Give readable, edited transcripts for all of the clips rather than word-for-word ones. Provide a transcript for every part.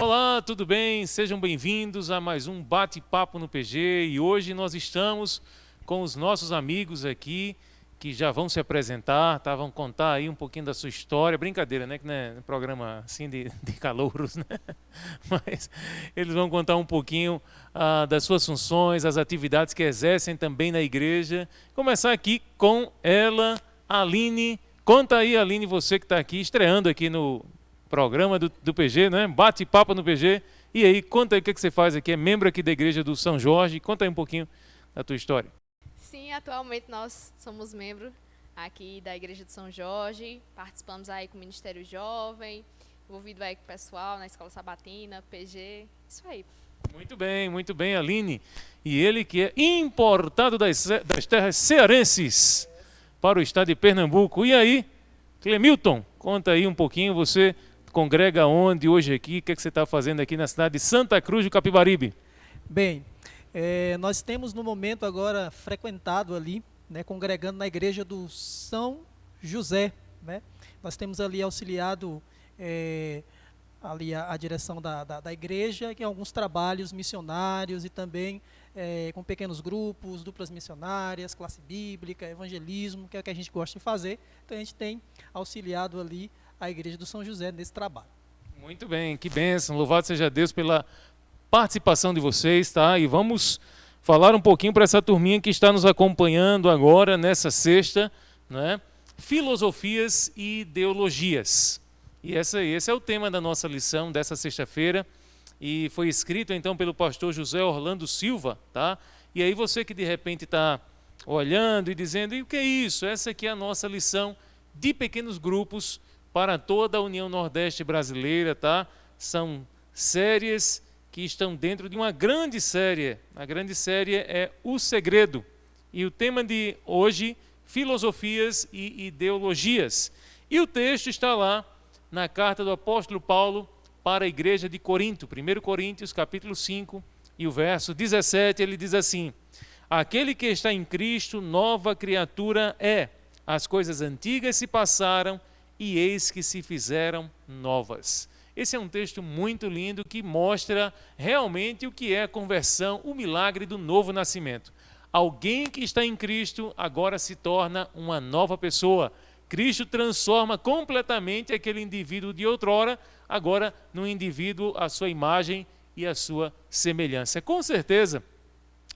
Olá, tudo bem? Sejam bem-vindos a mais um Bate-Papo no PG e hoje nós estamos com os nossos amigos aqui que já vão se apresentar, tá? Vão contar aí um pouquinho da sua história. Brincadeira, né? Que não é um programa assim de calouros, né? Mas eles vão contar um pouquinho das suas funções, as atividades que exercem também na igreja. Começar aqui com ela, Aline. Conta aí, Aline, você que está aqui, estreando aqui no programa do PG, né? Bate-papo no PG. E aí, conta aí o que você faz aqui. É membro aqui da igreja do São Jorge. Conta aí um pouquinho da tua história. Sim, atualmente nós somos membros aqui da Igreja de São Jorge, participamos aí com o Ministério Jovem, envolvido aí com o pessoal na Escola Sabatina, PG, isso aí. Muito bem, Aline. E ele que é importado das terras cearenses para o estado de Pernambuco. E aí, Clemilton, conta aí um pouquinho, você congrega onde hoje aqui, o que você está fazendo aqui na cidade de Santa Cruz do Capibaribe? Bem, nós temos no momento agora frequentado ali, né, congregando na igreja do São José, né? Nós temos ali auxiliado ali a direção da igreja, que alguns trabalhos missionários e também com pequenos grupos, duplas missionárias, classe bíblica, evangelismo, que é o que a gente gosta de fazer. Então a gente tem auxiliado ali a igreja do São José nesse trabalho. Muito bem, que bênção, louvado seja Deus pela participação de vocês, tá? E vamos falar um pouquinho para essa turminha que está nos acompanhando agora nessa sexta, né? Filosofias e ideologias. E esse é o tema da nossa lição dessa sexta-feira e foi escrito então pelo pastor José Orlando Silva, tá? E aí você que de repente está olhando e dizendo, e o que é isso? Essa aqui é a nossa lição de pequenos grupos para toda a União Nordeste brasileira, tá? São séries que estão dentro de uma grande série. A grande série é O Segredo. E o tema de hoje, filosofias e ideologias. E o texto está lá na carta do apóstolo Paulo para a igreja de Corinto, 1 Coríntios, capítulo 5, e o verso 17, ele diz assim: aquele que está em Cristo, nova criatura é. As coisas antigas se passaram e eis que se fizeram novas. Esse é um texto muito lindo que mostra realmente o que é a conversão, o milagre do novo nascimento. Alguém que está em Cristo agora se torna uma nova pessoa. Cristo transforma completamente aquele indivíduo de outrora, agora num indivíduo à sua imagem e à sua semelhança. Com certeza,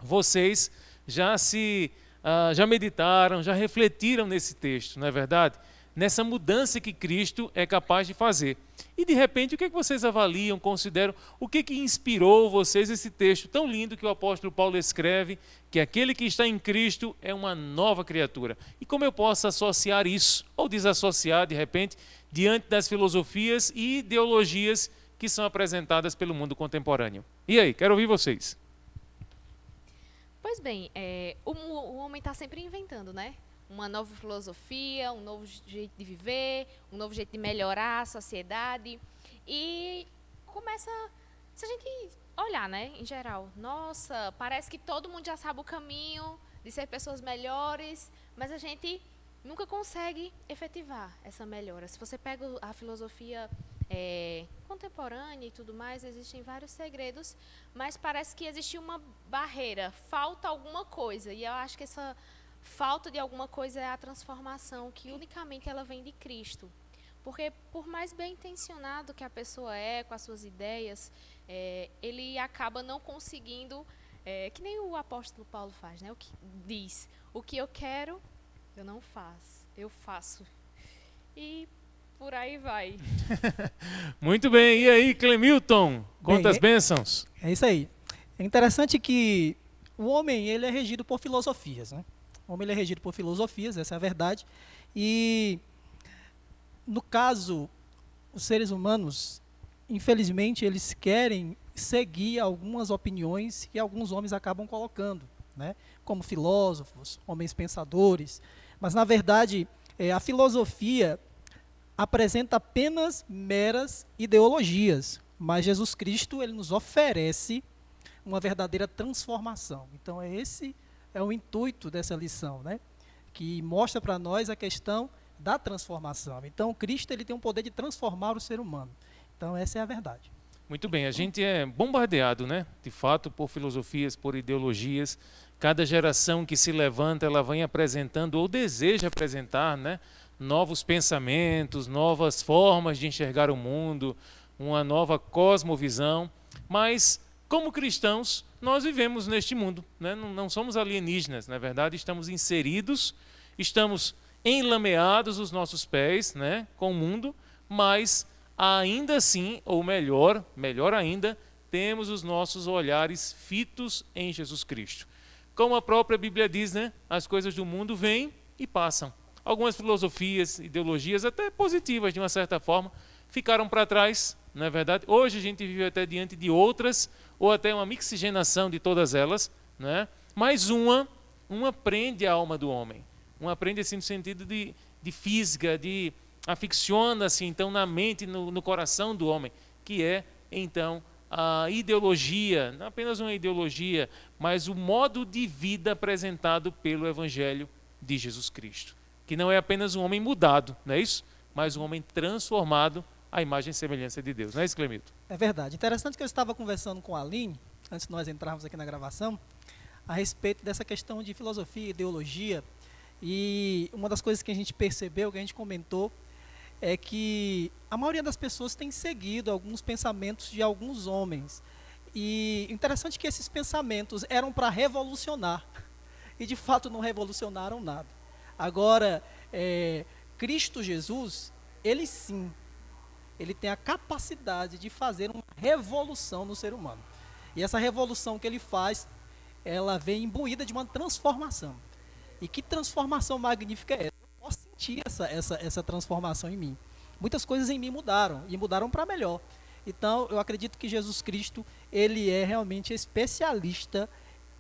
vocês já meditaram, já refletiram nesse texto, não é verdade? Nessa mudança que Cristo é capaz de fazer. E de repente, o que vocês avaliam, consideram, o que inspirou vocês esse texto tão lindo que o apóstolo Paulo escreve, que aquele que está em Cristo é uma nova criatura. E como eu posso associar isso, ou desassociar de repente, diante das filosofias e ideologias que são apresentadas pelo mundo contemporâneo? E aí, quero ouvir vocês. Pois bem, o homem está sempre inventando, né? Uma nova filosofia, um novo jeito de viver, um novo jeito de melhorar a sociedade. E começa, se a gente olhar, né, em geral, nossa, parece que todo mundo já sabe o caminho de ser pessoas melhores, mas a gente nunca consegue efetivar essa melhora. Se você pega a filosofia contemporânea e tudo mais, existem vários segredos, mas parece que existe uma barreira, falta alguma coisa. E eu acho que essa falta de alguma coisa é a transformação, que unicamente ela vem de Cristo. Porque por mais bem intencionado que a pessoa é, com as suas ideias, ele acaba não conseguindo, que nem o apóstolo Paulo faz, né? O que diz, o que eu quero, eu não faço, eu faço. E por aí vai. Muito bem, e aí, Clemilton, conta as bênçãos. É isso aí. É interessante que o homem ele é regido por filosofias, né? O homem ele é regido por filosofias, essa é a verdade. E, no caso, os seres humanos, infelizmente, eles querem seguir algumas opiniões que alguns homens acabam colocando, né? Como filósofos, homens pensadores. Mas, na verdade, a filosofia apresenta apenas meras ideologias. Mas Jesus Cristo ele nos oferece uma verdadeira transformação. Então, esse é o intuito dessa lição, né? Que mostra para nós a questão da transformação. Então, Cristo ele tem o poder de transformar o ser humano. Então, essa é a verdade. Muito bem, a gente é bombardeado, né? De fato, por filosofias, por ideologias. Cada geração que se levanta, ela vem apresentando ou deseja apresentar, né? Novos pensamentos, novas formas de enxergar o mundo, uma nova cosmovisão. Mas, como cristãos, nós vivemos neste mundo, né? Não somos alienígenas, na verdade, estamos inseridos, estamos enlameados os nossos pés, né? Com o mundo, mas ainda assim, ou melhor ainda, temos os nossos olhares fitos em Jesus Cristo. Como a própria Bíblia diz, né? As coisas do mundo vêm e passam. Algumas filosofias, ideologias, até positivas de uma certa forma, ficaram para trás, não é verdade? Hoje a gente vive até diante de outras, ou até uma mixigenação de todas elas, né? Mas uma prende a alma do homem. Uma prende assim no sentido de física, aficiona-se então na mente, no coração do homem, que é então a ideologia, não apenas uma ideologia, mas o modo de vida apresentado pelo Evangelho de Jesus Cristo, que não é apenas um homem mudado, não é isso? Mas um homem transformado à imagem e semelhança de Deus, não é isso, Clemito? É verdade. Interessante que eu estava conversando com a Aline, antes de nós entrarmos aqui na gravação, a respeito dessa questão de filosofia e ideologia, e uma das coisas que a gente percebeu, que a gente comentou, é que a maioria das pessoas tem seguido alguns pensamentos de alguns homens. E interessante que esses pensamentos eram para revolucionar. E de fato não revolucionaram nada. Agora, Cristo Jesus, ele sim, ele tem a capacidade de fazer uma revolução no ser humano. E essa revolução que ele faz, ela vem imbuída de uma transformação. E que transformação magnífica é essa? Posso sentir essa transformação em mim. Muitas coisas em mim mudaram, e mudaram para melhor. Então, eu acredito que Jesus Cristo, ele é realmente especialista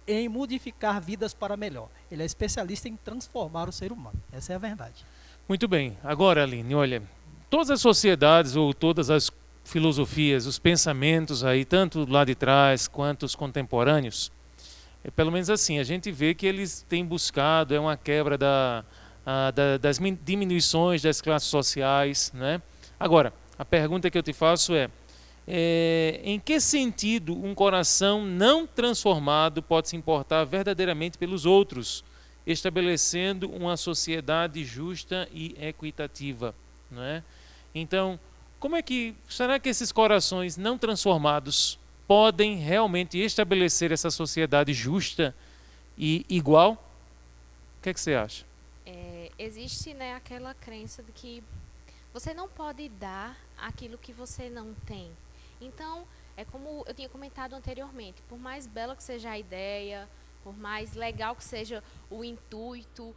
em modificar vidas para melhor. Ele é especialista em transformar o ser humano. Essa é a verdade. Muito bem. Agora, Aline, olha, todas as sociedades ou todas as filosofias, os pensamentos aí, tanto lá de trás quanto os contemporâneos, pelo menos assim, a gente vê que eles têm buscado uma quebra das diminuições das classes sociais, né? Agora, a pergunta que eu te faço em que sentido um coração não transformado pode se importar verdadeiramente pelos outros, estabelecendo uma sociedade justa e equitativa, não é? Então, será que esses corações não transformados podem realmente estabelecer essa sociedade justa e igual? O que é que você acha? Existe, né, aquela crença de que você não pode dar aquilo que você não tem. Então, é como eu tinha comentado anteriormente, por mais bela que seja a ideia, por mais legal que seja o intuito,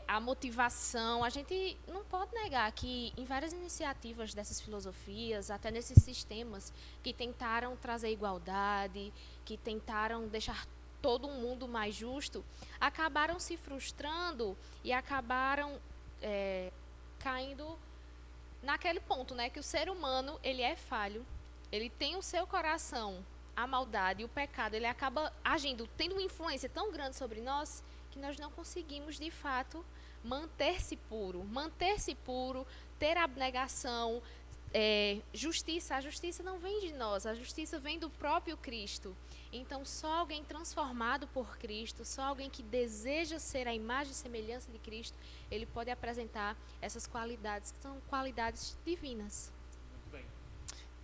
a motivação, a gente não pode negar que em várias iniciativas dessas filosofias, até nesses sistemas que tentaram trazer igualdade, que tentaram deixar todo um mundo mais justo, acabaram se frustrando e acabaram caindo naquele ponto, né, que o ser humano, ele é falho, ele tem o seu coração, a maldade e o pecado, ele acaba agindo, tendo uma influência tão grande sobre nós, que nós não conseguimos, de fato, manter-se puro, ter abnegação, justiça. A justiça não vem de nós, a justiça vem do próprio Cristo. Então, só alguém transformado por Cristo, só alguém que deseja ser a imagem e semelhança de Cristo, ele pode apresentar essas qualidades, que são qualidades divinas.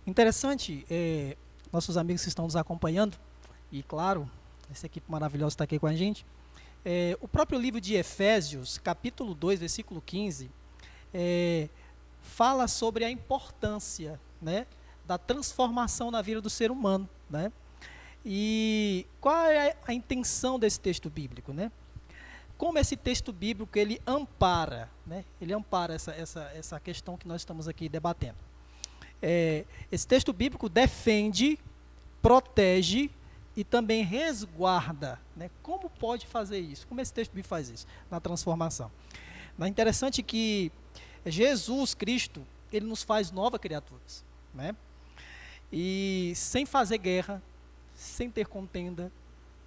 Interessante, nossos amigos que estão nos acompanhando, e claro, essa equipe maravilhosa está aqui com a gente. O próprio livro de Efésios, capítulo 2, versículo 15, fala sobre a importância, né, da transformação na vida do ser humano, né? E qual é a intenção desse texto bíblico, né? Como esse texto bíblico ele ampara, né? Ele ampara essa questão que nós estamos aqui debatendo. Esse texto bíblico defende, protege e também resguarda, né? Como pode fazer isso? Como esse texto bíblico faz isso? Na transformação. É interessante que Jesus Cristo, ele nos faz novas criaturas, né? E sem fazer guerra, sem ter contenda,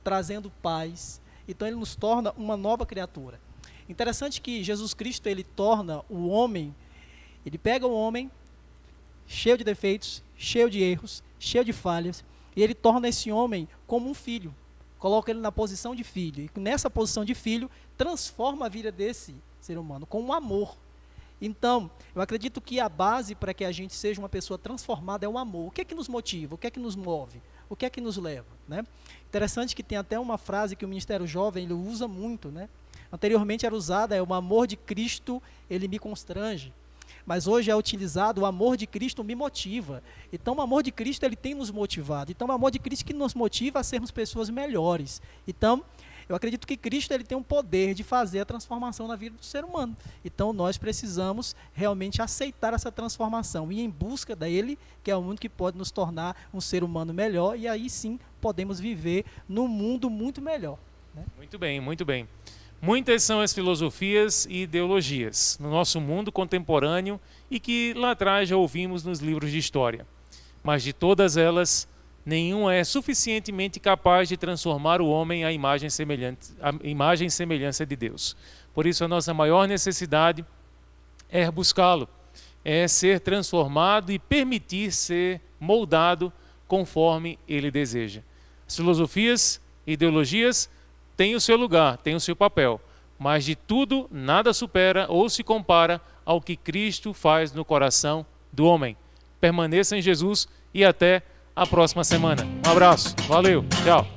trazendo paz. Então ele nos torna uma nova criatura. Interessante que Jesus Cristo, ele torna o homem, ele pega o homem cheio de defeitos, cheio de erros, cheio de falhas, e ele torna esse homem como um filho, coloca ele na posição de filho, e nessa posição de filho, transforma a vida desse ser humano com um amor. Então, eu acredito que a base para que a gente seja uma pessoa transformada é o amor. O que é que nos motiva? O que é que nos move? O que é que nos leva? Né? Interessante que tem até uma frase que o Ministério Jovem ele usa muito, né? Anteriormente era usada, o amor de Cristo, ele me constrange. Mas hoje é utilizado, o amor de Cristo me motiva. Então, o amor de Cristo, ele tem nos motivado. Então, o amor de Cristo que nos motiva a sermos pessoas melhores. Então, eu acredito que Cristo ele tem um poder de fazer a transformação na vida do ser humano. Então, nós precisamos realmente aceitar essa transformação e ir em busca dele, que é o único que pode nos tornar um ser humano melhor, e aí sim podemos viver num mundo muito melhor. Né? Muito bem, muito bem. Muitas são as filosofias e ideologias no nosso mundo contemporâneo e que lá atrás já ouvimos nos livros de história. Mas de todas elas, nenhuma é suficientemente capaz de transformar o homem à imagem e semelhança de Deus. Por isso, a nossa maior necessidade é buscá-lo, é ser transformado e permitir ser moldado conforme ele deseja. As filosofias e ideologias têm o seu lugar, têm o seu papel, mas de tudo nada supera ou se compara ao que Cristo faz no coração do homem. Permaneça em Jesus e até a próxima semana. Um abraço, valeu, tchau.